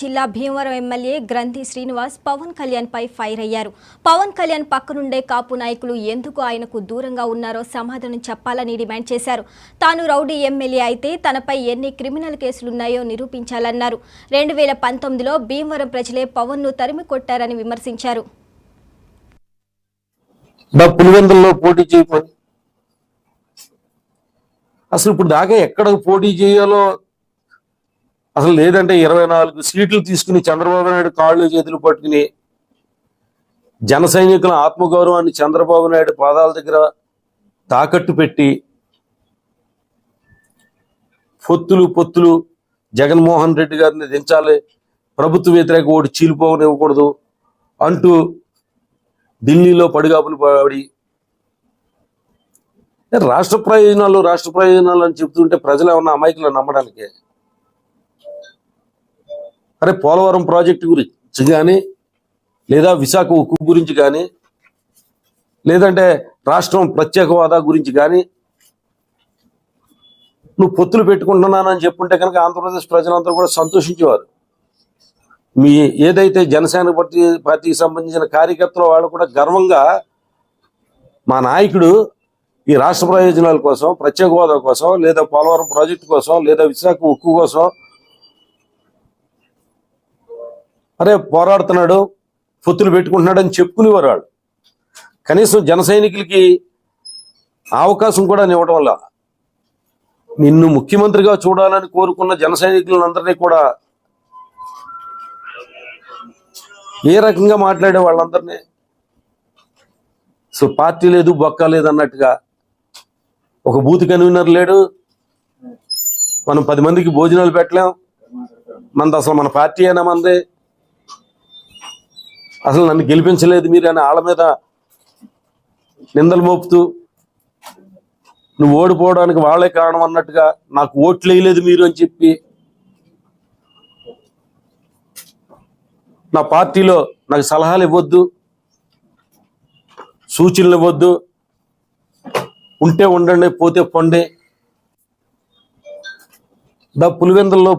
జిల్లా భీమవరం ఎమ్మెల్యే గ్రంథి శ్రీనివాస్ పవన్ కళ్యాణ్ పై ఫైర్ అయ్యారు. పవన్ కళ్యాణ్ పక్కనుండే కాపు నాయకులు ఎందుకు ఆయనకు దూరంగా ఉన్నారో సమాధానం చెప్పాలని డిమాండ్ చేశారు. తాను రౌడీ ఎమ్మెల్యే అయితే తనపై ఎన్ని క్రిమినల్ కేసులున్నాయో నిరూపించాలన్నారు. 2019లో భీమవరం ప్రజలే పవన్ ను తరిమి కొట్టారని విమర్శించారు. అసలు ఇప్పుడు దాకా ఎక్కడ పోటీ చేయాలో అసలు లేదంటే 24 సీట్లు తీసుకుని చంద్రబాబు నాయుడు కాళ్ళు చేతులు పట్టుకుని జన సైనికుల ఆత్మగౌరవాన్ని చంద్రబాబు నాయుడు పాదాల దగ్గర తాకట్టు పెట్టి పొత్తులు జగన్మోహన్ రెడ్డి గారిని దించాలి, ప్రభుత్వ వ్యతిరేక ఓటు చీలిపోవనివ్వకూడదు అంటూ ఢిల్లీలో పడిగాపులు పడి రాష్ట్ర ప్రయోజనాలు అని చెప్తుంటే ప్రజలు ఏమన్నా అమాయకులు నమ్మడానికి? అరే పోలవరం ప్రాజెక్టు గురించి కానీ, లేదా విశాఖ ఉక్కు గురించి కానీ, లేదంటే రాష్ట్రం ప్రత్యేక హోదా గురించి కానీ నువ్వు పొత్తులు పెట్టుకుంటున్నానని చెప్పుంటే కనుక ఆంధ్రప్రదేశ్ ప్రజలందరూ కూడా సంతోషించేవారు. మీ ఏదైతే జనసేన పార్టీకి సంబంధించిన కార్యకర్తలు వాళ్ళు కూడా గర్వంగా మా నాయకుడు ఈ రాష్ట్ర ప్రయోజనాల కోసం, ప్రత్యేక హోదా కోసం, లేదా పోలవరం ప్రాజెక్టు కోసం, లేదా విశాఖ ఉక్కు కోసం అరే పోరాడుతున్నాడు, పొత్తులు పెట్టుకుంటున్నాడు అని చెప్పుకునేవారు వాళ్ళు. కనీసం జన సైనికులకి అవకాశం కూడా ఇవ్వడం వల్ల నిన్ను ముఖ్యమంత్రిగా చూడాలని కోరుకున్న జన సైనికులందరినీ కూడా ఏ రకంగా మాట్లాడే వాళ్ళందరినీ సో పార్టీ లేదు బొక్క లేదు అన్నట్టుగా, ఒక బూత్ కన్వీనర్ లేడు, మనం 10 మందికి భోజనాలు పెట్టలేం, మనది అసలు మన పార్టీ అయినా మంది, అసలు నన్ను గెలిపించలేదు మీరు అని వాళ్ళ మీద నిందలు మోపుతూ నువ్వు ఓడిపోవడానికి వాళ్ళే కారణం అన్నట్టుగా, నాకు ఓట్లు వేయలేదు మీరు అని చెప్పి నా పార్టీలో నాకు సలహాలు ఇవ్వద్దు, సూచనలు ఇవ్వద్దు, ఉంటే ఉండండి పోతే పొండి పులివెందుల్లో